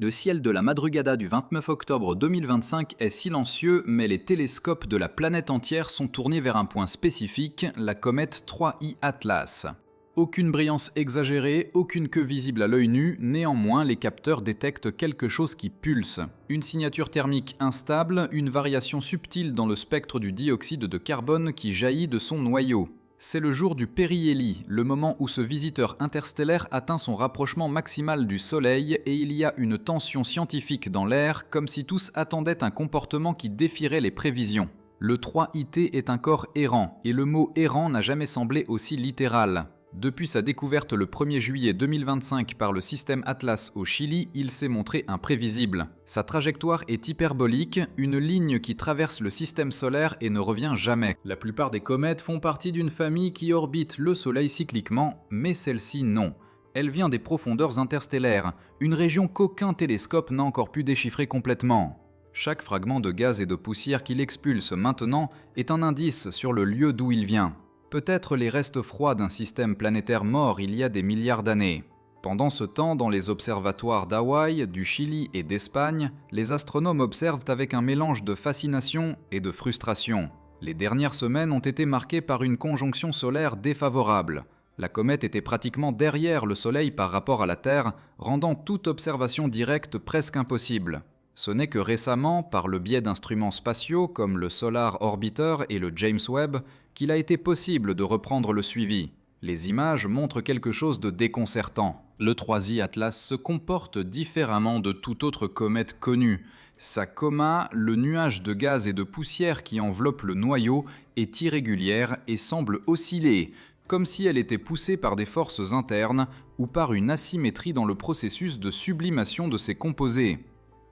Le ciel de la madrugada du 29 octobre 2025 est silencieux, mais les télescopes de la planète entière sont tournés vers un point spécifique, la comète 3I Atlas. Aucune brillance exagérée, aucune queue visible à l'œil nu, néanmoins les capteurs détectent quelque chose qui pulse. Une signature thermique instable, une variation subtile dans le spectre du dioxyde de carbone qui jaillit de son noyau. C'est le jour du périhélie, le moment où ce visiteur interstellaire atteint son rapprochement maximal du Soleil et il y a une tension scientifique dans l'air, comme si tous attendaient un comportement qui défierait les prévisions. Le 3IT est un corps errant, et le mot errant n'a jamais semblé aussi littéral. Depuis sa découverte le 1er juillet 2025 par le système Atlas au Chili, il s'est montré imprévisible. Sa trajectoire est hyperbolique, une ligne qui traverse le système solaire et ne revient jamais. La plupart des comètes font partie d'une famille qui orbite le Soleil cycliquement, mais celle-ci non. Elle vient des profondeurs interstellaires, une région qu'aucun télescope n'a encore pu déchiffrer complètement. Chaque fragment de gaz et de poussière qu'il expulse maintenant est un indice sur le lieu d'où il vient. Peut-être les restes froids d'un système planétaire mort il y a des milliards d'années. Pendant ce temps, dans les observatoires d'Hawaï, du Chili et d'Espagne, les astronomes observent avec un mélange de fascination et de frustration. Les dernières semaines ont été marquées par une conjonction solaire défavorable. La comète était pratiquement derrière le Soleil par rapport à la Terre, rendant toute observation directe presque impossible. Ce n'est que récemment, par le biais d'instruments spatiaux comme le Solar Orbiter et le James Webb, qu'il a été possible de reprendre le suivi. Les images montrent quelque chose de déconcertant. Le 3I Atlas se comporte différemment de toute autre comète connue. Sa coma, le nuage de gaz et de poussière qui enveloppe le noyau, est irrégulière et semble osciller, comme si elle était poussée par des forces internes ou par une asymétrie dans le processus de sublimation de ses composés.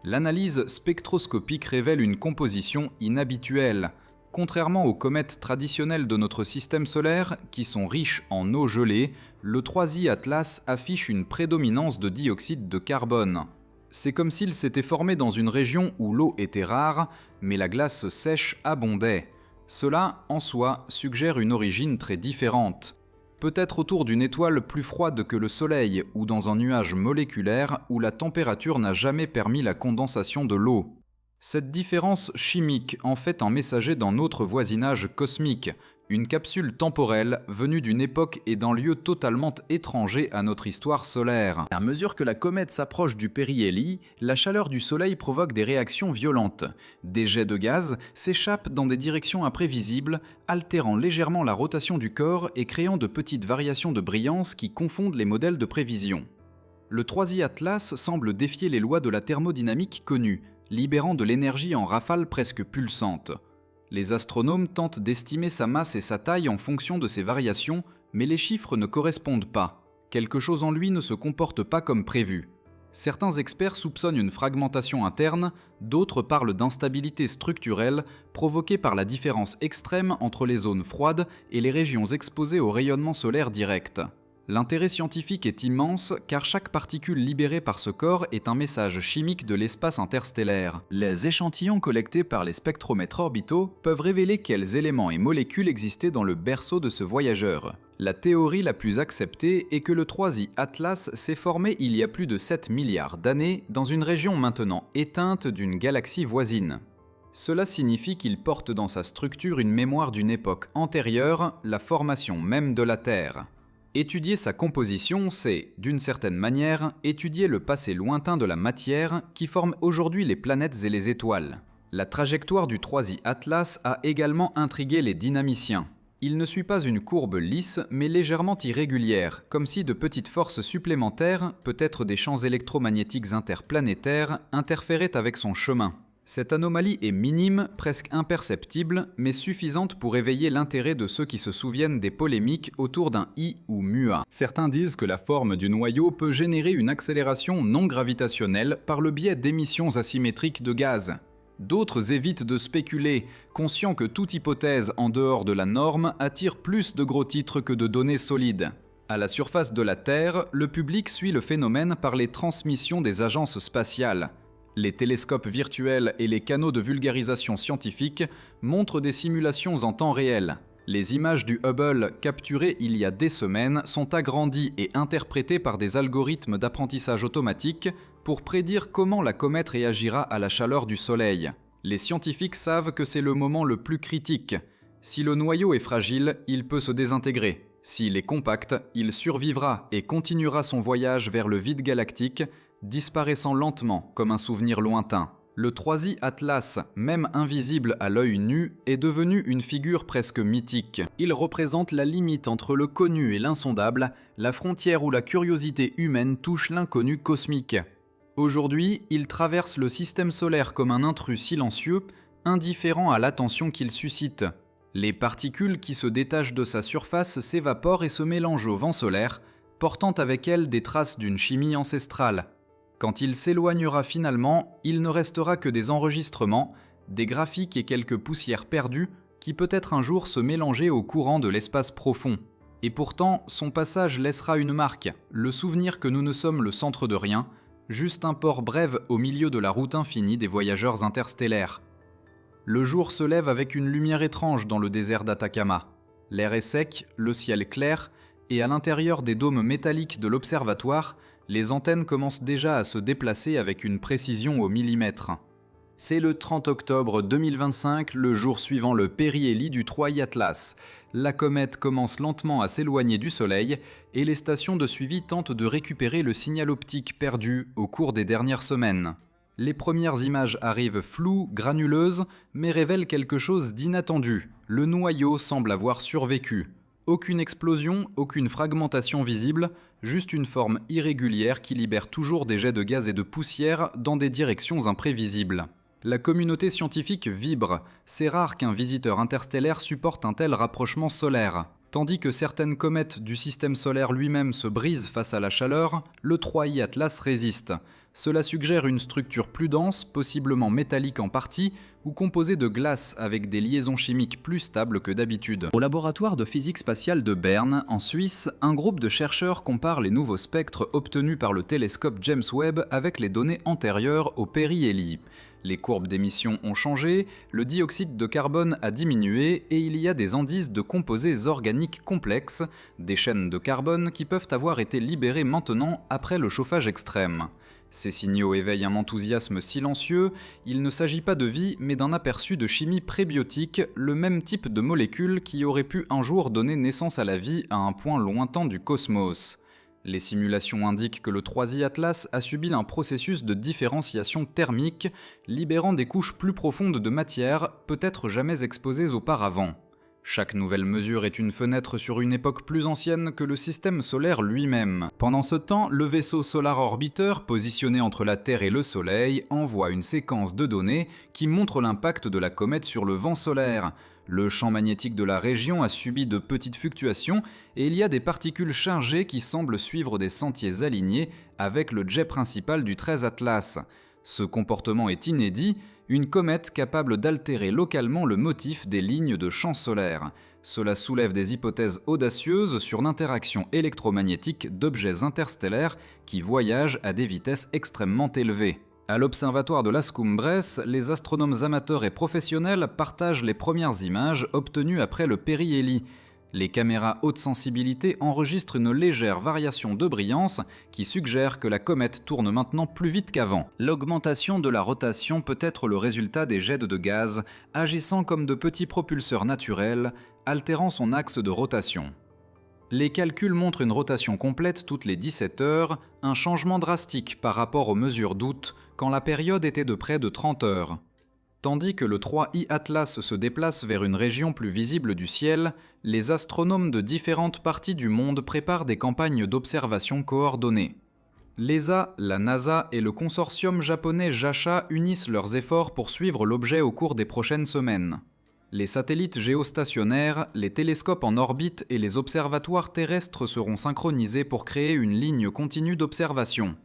L'analyse spectroscopique révèle une composition inhabituelle. Contrairement aux comètes traditionnelles de notre système solaire, qui sont riches en eau gelée, le 3I Atlas affiche une prédominance de dioxyde de carbone. C'est comme s'il s'était formé dans une région où l'eau était rare, mais la glace sèche abondait. Cela, en soi, suggère une origine très différente. Peut-être autour d'une étoile plus froide que le Soleil ou dans un nuage moléculaire où la température n'a jamais permis la condensation de l'eau. Cette différence chimique en fait un messager dans notre voisinage cosmique, une capsule temporelle venue d'une époque et d'un lieu totalement étranger à notre histoire solaire. À mesure que la comète s'approche du périhélie, la chaleur du Soleil provoque des réactions violentes. Des jets de gaz s'échappent dans des directions imprévisibles, altérant légèrement la rotation du corps et créant de petites variations de brillance qui confondent les modèles de prévision. Le 3I Atlas semble défier les lois de la thermodynamique connues, libérant de l'énergie en rafales presque pulsantes. Les astronomes tentent d'estimer sa masse et sa taille en fonction de ces variations, mais les chiffres ne correspondent pas. Quelque chose en lui ne se comporte pas comme prévu. Certains experts soupçonnent une fragmentation interne, d'autres parlent d'instabilité structurelle provoquée par la différence extrême entre les zones froides et les régions exposées au rayonnement solaire direct. L'intérêt scientifique est immense car chaque particule libérée par ce corps est un message chimique de l'espace interstellaire. Les échantillons collectés par les spectromètres orbitaux peuvent révéler quels éléments et molécules existaient dans le berceau de ce voyageur. La théorie la plus acceptée est que le 3I Atlas s'est formé il y a plus de 7 milliards d'années dans une région maintenant éteinte d'une galaxie voisine. Cela signifie qu'il porte dans sa structure une mémoire d'une époque antérieure, la formation même de la Terre. Étudier sa composition, c'est, d'une certaine manière, étudier le passé lointain de la matière qui forme aujourd'hui les planètes et les étoiles. La trajectoire du 3I Atlas a également intrigué les dynamiciens. Il ne suit pas une courbe lisse, mais légèrement irrégulière, comme si de petites forces supplémentaires, peut-être des champs électromagnétiques interplanétaires, interféraient avec son chemin. Cette anomalie est minime, presque imperceptible, mais suffisante pour éveiller l'intérêt de ceux qui se souviennent des polémiques autour d'un I ou MUA. Certains disent que la forme du noyau peut générer une accélération non gravitationnelle par le biais d'émissions asymétriques de gaz. D'autres évitent de spéculer, conscients que toute hypothèse en dehors de la norme attire plus de gros titres que de données solides. À la surface de la Terre, le public suit le phénomène par les transmissions des agences spatiales. Les télescopes virtuels et les canaux de vulgarisation scientifique montrent des simulations en temps réel. Les images du Hubble capturées il y a des semaines sont agrandies et interprétées par des algorithmes d'apprentissage automatique, pour prédire comment la comète réagira à la chaleur du Soleil. Les scientifiques savent que c'est le moment le plus critique. Si le noyau est fragile, il peut se désintégrer. S'il est compact, il survivra et continuera son voyage vers le vide galactique, disparaissant lentement comme un souvenir lointain. Le 3i Atlas, même invisible à l'œil nu, est devenu une figure presque mythique. Il représente la limite entre le connu et l'insondable, la frontière où la curiosité humaine touche l'inconnu cosmique. Aujourd'hui, il traverse le système solaire comme un intrus silencieux, indifférent à l'attention qu'il suscite. Les particules qui se détachent de sa surface s'évaporent et se mélangent au vent solaire, portant avec elles des traces d'une chimie ancestrale. Quand il s'éloignera finalement, il ne restera que des enregistrements, des graphiques et quelques poussières perdues qui peut-être un jour se mélanger au courant de l'espace profond. Et pourtant, son passage laissera une marque, le souvenir que nous ne sommes le centre de rien, juste un port brève au milieu de la route infinie des voyageurs interstellaires. Le jour se lève avec une lumière étrange dans le désert d'Atacama. L'air est sec, le ciel clair, et à l'intérieur des dômes métalliques de l'observatoire, les antennes commencent déjà à se déplacer avec une précision au millimètre. C'est le 30 octobre 2025, le jour suivant le périhélie du 3i Atlas. La comète commence lentement à s'éloigner du Soleil et les stations de suivi tentent de récupérer le signal optique perdu au cours des dernières semaines. Les premières images arrivent floues, granuleuses, mais révèlent quelque chose d'inattendu. Le noyau semble avoir survécu. Aucune explosion, aucune fragmentation visible, juste une forme irrégulière qui libère toujours des jets de gaz et de poussière dans des directions imprévisibles. La communauté scientifique vibre, c'est rare qu'un visiteur interstellaire supporte un tel rapprochement solaire. Tandis que certaines comètes du système solaire lui-même se brisent face à la chaleur, le 3i Atlas résiste. Cela suggère une structure plus dense, possiblement métallique en partie, ou composée de glace avec des liaisons chimiques plus stables que d'habitude. Au laboratoire de physique spatiale de Berne, en Suisse, un groupe de chercheurs compare les nouveaux spectres obtenus par le télescope James Webb avec les données antérieures au périhélie. Les courbes d'émission ont changé, le dioxyde de carbone a diminué et il y a des indices de composés organiques complexes, des chaînes de carbone qui peuvent avoir été libérées maintenant après le chauffage extrême. Ces signaux éveillent un enthousiasme silencieux, il ne s'agit pas de vie mais d'un aperçu de chimie prébiotique, le même type de molécule qui aurait pu un jour donner naissance à la vie à un point lointain du cosmos. Les simulations indiquent que le 3i Atlas a subi un processus de différenciation thermique, libérant des couches plus profondes de matière, peut-être jamais exposées auparavant. Chaque nouvelle mesure est une fenêtre sur une époque plus ancienne que le système solaire lui-même. Pendant ce temps, le vaisseau Solar Orbiter, positionné entre la Terre et le Soleil, envoie une séquence de données qui montre l'impact de la comète sur le vent solaire. Le champ magnétique de la région a subi de petites fluctuations et il y a des particules chargées qui semblent suivre des sentiers alignés avec le jet principal du 13 Atlas. Ce comportement est inédit, une comète capable d'altérer localement le motif des lignes de champ solaire. Cela soulève des hypothèses audacieuses sur l'interaction électromagnétique d'objets interstellaires qui voyagent à des vitesses extrêmement élevées. À l'observatoire de Las Cumbres, les astronomes amateurs et professionnels partagent les premières images obtenues après le périhélie. Les caméras haute sensibilité enregistrent une légère variation de brillance qui suggère que la comète tourne maintenant plus vite qu'avant. L'augmentation de la rotation peut être le résultat des jets de gaz, agissant comme de petits propulseurs naturels, altérant son axe de rotation. Les calculs montrent une rotation complète toutes les 17 heures, un changement drastique par rapport aux mesures d'août, quand la période était de près de 30 heures. Tandis que le 3i Atlas se déplace vers une région plus visible du ciel, les astronomes de différentes parties du monde préparent des campagnes d'observation coordonnées. L'ESA, la NASA et le consortium japonais JAXA unissent leurs efforts pour suivre l'objet au cours des prochaines semaines. Les satellites géostationnaires, les télescopes en orbite et les observatoires terrestres seront synchronisés pour créer une ligne continue d'observation.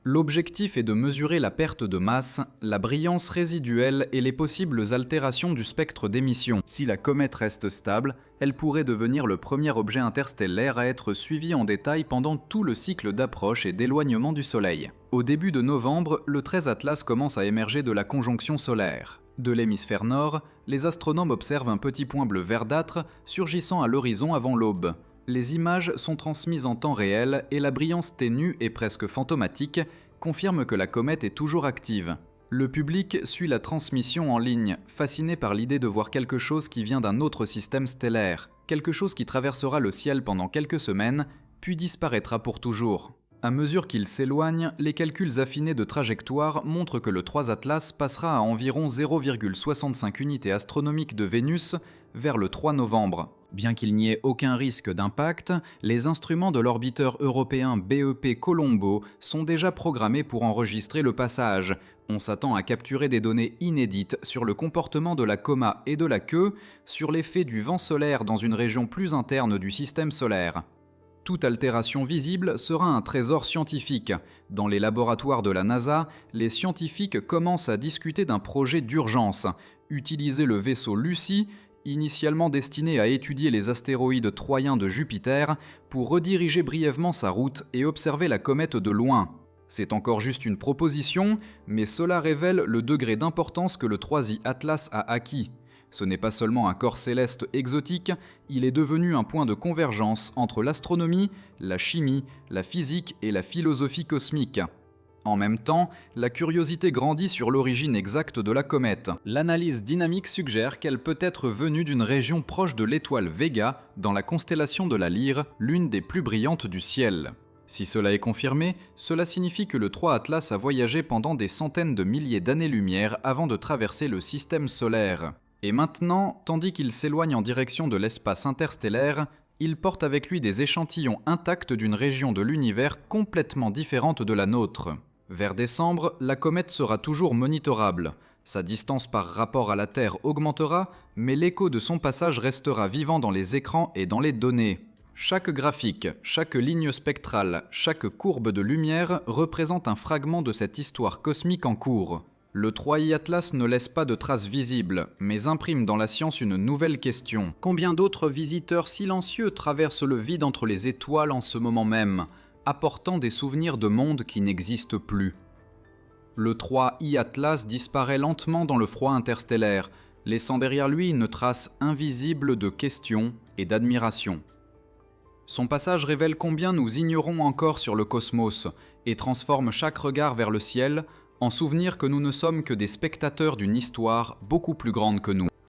L'objectif est de mesurer la perte de masse, la brillance résiduelle et les possibles altérations du spectre d'émission. Si la comète reste stable, elle pourrait devenir le premier objet interstellaire à être suivi en détail pendant tout le cycle d'approche et d'éloignement du Soleil. Au début de novembre, le 13 Atlas commence à émerger de la conjonction solaire. De l'hémisphère nord, les astronomes observent un petit point bleu verdâtre surgissant à l'horizon avant l'aube. Les images sont transmises en temps réel et la brillance ténue et presque fantomatique confirme que la comète est toujours active. Le public suit la transmission en ligne, fasciné par l'idée de voir quelque chose qui vient d'un autre système stellaire, quelque chose qui traversera le ciel pendant quelques semaines, puis disparaîtra pour toujours. À mesure qu'il s'éloigne, les calculs affinés de trajectoire montrent que le 3 Atlas passera à environ 0,65 unités astronomiques de Vénus vers le 3 novembre. Bien qu'il n'y ait aucun risque d'impact, les instruments de l'orbiteur européen BEP Colombo sont déjà programmés pour enregistrer le passage. On s'attend à capturer des données inédites sur le comportement de la coma et de la queue, sur l'effet du vent solaire dans une région plus interne du système solaire. Toute altération visible sera un trésor scientifique. Dans les laboratoires de la NASA, les scientifiques commencent à discuter d'un projet d'urgence. Utiliser le vaisseau Lucy, initialement destiné à étudier les astéroïdes troyens de Jupiter, pour rediriger brièvement sa route et observer la comète de loin. C'est encore juste une proposition, mais cela révèle le degré d'importance que le 3i Atlas a acquis. Ce n'est pas seulement un corps céleste exotique, il est devenu un point de convergence entre l'astronomie, la chimie, la physique et la philosophie cosmique. En même temps, la curiosité grandit sur l'origine exacte de la comète. L'analyse dynamique suggère qu'elle peut être venue d'une région proche de l'étoile Vega, dans la constellation de la Lyre, l'une des plus brillantes du ciel. Si cela est confirmé, cela signifie que le 3 Atlas a voyagé pendant des centaines de milliers d'années-lumière avant de traverser le système solaire. Et maintenant, tandis qu'il s'éloigne en direction de l'espace interstellaire, il porte avec lui des échantillons intacts d'une région de l'univers complètement différente de la nôtre. Vers décembre, la comète sera toujours monitorable. Sa distance par rapport à la Terre augmentera, mais l'écho de son passage restera vivant dans les écrans et dans les données. Chaque graphique, chaque ligne spectrale, chaque courbe de lumière représente un fragment de cette histoire cosmique en cours. Le 3i Atlas ne laisse pas de traces visibles, mais imprime dans la science une nouvelle question. Combien d'autres visiteurs silencieux traversent le vide entre les étoiles en ce moment même, apportant des souvenirs de mondes qui n'existent plus? Le 3i Atlas disparaît lentement dans le froid interstellaire, laissant derrière lui une trace invisible de questions et d'admiration. Son passage révèle combien nous ignorons encore sur le cosmos et transforme chaque regard vers le ciel en souvenir que nous ne sommes que des spectateurs d'une histoire beaucoup plus grande que nous.